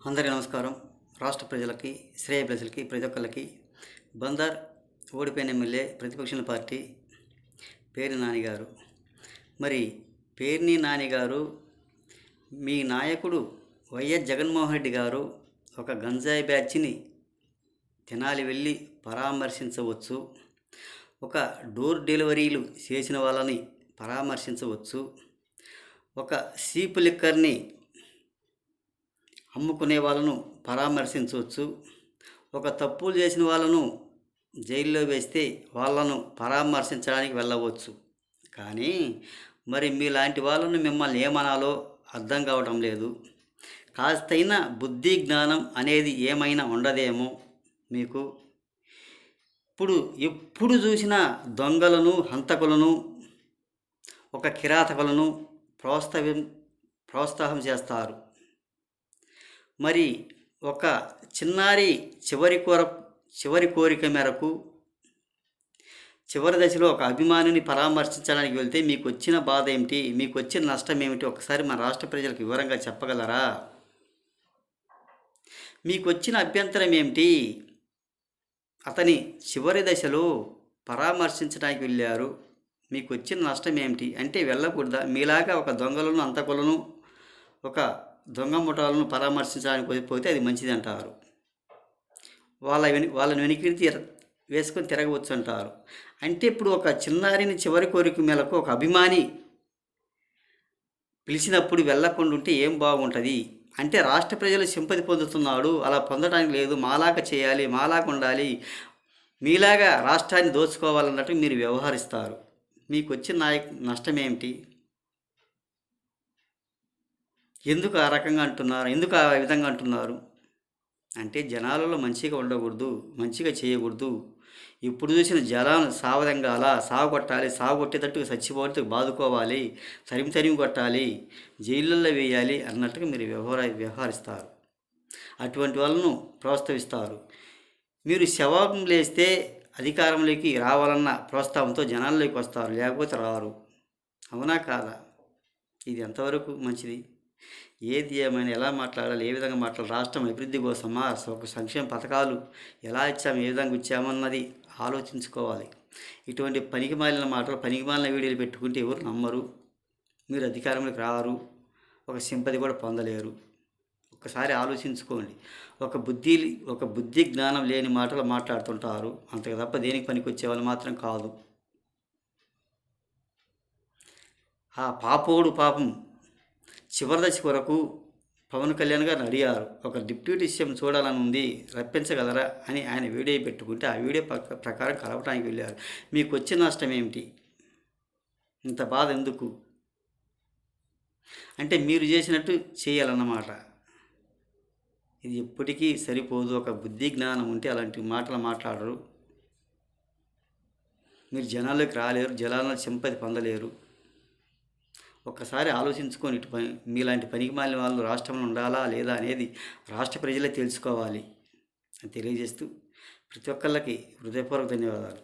అందరికీ నమస్కారం. రాష్ట్ర ప్రజలకి, శ్రేయ ప్రజలకి, ప్రతి ఒక్కళ్ళకి బందర్ ఓడిపోయిన ఎమ్మెల్యే ప్రతిపక్షాల పార్టీ పేర్ని నాని గారు. మరి పేర్ని నాని గారు, మీ నాయకుడు వైఎస్ జగన్మోహన్ రెడ్డి గారు ఒక గంజాయి బ్యాచ్ని తెనాలి వెళ్ళి పరామర్శించవచ్చు, ఒక డోర్ డెలివరీలు చేసిన వాళ్ళని పరామర్శించవచ్చు, ఒక సీపు లిక్కర్ని అమ్ముకునే వాళ్ళను పరామర్శించవచ్చు, ఒక తప్పులు చేసిన వాళ్ళను జైల్లో వేస్తే వాళ్ళను పరామర్శించడానికి వెళ్ళవచ్చు. కానీ మరి మీలాంటి వాళ్ళను మిమ్మల్ని ఏమనాలో అర్థం కావడం లేదు. కాస్తైనా బుద్ధి జ్ఞానం అనేది ఏమైనా ఉండదేమో మీకు. ఎప్పుడు చూసినా దొంగలను, హంతకులను, ఒక కిరాతకులను ప్రోత్సాహం చేస్తారు. మరి ఒక చిన్నారి చివరి కోరిక మేరకు చివరి దశలో ఒక అభిమానిని పరామర్శించడానికి వెళ్తే మీకు వచ్చిన బాధ ఏమిటి, మీకు వచ్చిన నష్టం ఏమిటి, ఒకసారి మన రాష్ట్ర ప్రజలకు వివరంగా చెప్పగలరా? మీకు వచ్చిన అభ్యంతరం ఏమిటి? అతని చివరి దశలో పరామర్శించడానికి వెళ్ళారు, మీకు వచ్చిన నష్టం ఏమిటి అంటే వెళ్ళకూడదా? మీలాగా ఒక దొంగలను, అంతకులను, ఒక దొంగ ముఠాలను పరామర్శించడానికి పోతే అది మంచిది అంటారు. వాళ్ళని వెనుకిడి వేసుకొని తిరగవచ్చు అంటారు. అంటే ఇప్పుడు ఒక చిన్నారిని చివరి కోరిక మేరకు ఒక అభిమాని పిలిచినప్పుడు వెళ్ళకుండా ఉంటే ఏం బాగుంటుంది? అంటే రాష్ట్ర ప్రజలు సింపతి పొందుతున్నాడు, అలా పొందడానికి లేదు, మాలాగా చేయాలి, మాలాగా ఉండాలి, మీలాగా రాష్ట్రాన్ని దోచుకోవాలన్నట్టు మీరు వ్యవహరిస్తారు. మీకు వచ్చిన నష్టం ఏమిటి? ఎందుకు ఆ రకంగా అంటున్నారు? ఎందుకు ఆ విధంగా అంటున్నారు? అంటే జనాలలో మంచిగా ఉండకూడదు, మంచిగా చేయకూడదు. ఇప్పుడు చూసిన జనాలను సావదంగాల, సాగు కొట్టాలి, సాగు కొట్టేటట్టుగా చచ్చిపోతే బాదుకోవాలి, తరిమి కొట్టాలి, జైళ్ళల్లో వేయాలి అన్నట్టుగా మీరు వ్యవహరిస్తారు. అటువంటి వాళ్ళను ప్రోత్సహిస్తారు. మీరు శవం లేస్తే అధికారంలోకి రావాలన్న ప్రోత్సాహంతో జనాల్లోకి వస్తారు, లేకపోతే రారు. అవునా కాదా? ఇది ఎంతవరకు మంచిది? ఏది ఏమైనా ఎలా మాట్లాడాలి, ఏ విధంగా మాట్లాడాలి, రాష్ట్రం అభివృద్ధి కోసమా, ఒక సంక్షేమ పథకాలు ఎలా ఇచ్చాము, ఏ విధంగా ఇచ్చామన్నది ఆలోచించుకోవాలి. ఇటువంటి పనికిమాలిన మాటలు, పనికిమాలిన వీడియోలు పెట్టుకుంటే ఎవరు నమ్మరు, మీరు అధికారంలోకి రారు, ఒక సింపతి కూడా పొందలేరు. ఒకసారి ఆలోచించుకోండి. ఒక బుద్ధి జ్ఞానం లేని మాటలు మాట్లాడుతుంటారు, అంతకు తప్ప దేనికి పనికి వచ్చేవాళ్ళు మాత్రం కాదు. ఆ పాపోడు పాపం చివరి దశ వరకు పవన్ కళ్యాణ్ గారిని అడిగారు, ఒక డిప్యూటీ సీఎం చూడాలని ఉంది, రప్పించగలరా అని ఆయన వీడియో పెట్టుకుంటే ఆ వీడియో ప్రకారం కలవటానికి వెళ్ళారు. మీకు వచ్చిన నష్టం ఏమిటి? ఇంత బాధ ఎందుకు? అంటే మీరు చేసినట్టు చేయాలన్నమాట. ఇది ఎప్పటికీ సరిపోదు. ఒక బుద్ధి జ్ఞానం ఉంటే అలాంటి మాటలు మాట్లాడరు. మీరు జనాల్లోకి రాలేరు, జనాలను సింపతి పొందలేరు. ఒక్కసారి ఆలోచించుకొని మీలాంటి పనికిమాలిన వాళ్ళు రాష్ట్రంలో ఉండాలా లేదా అనేది రాష్ట్ర ప్రజలే తెలుసుకోవాలి అని తెలియజేస్తూ ప్రతి ఒక్కళ్ళకి హృదయపూర్వక ధన్యవాదాలు.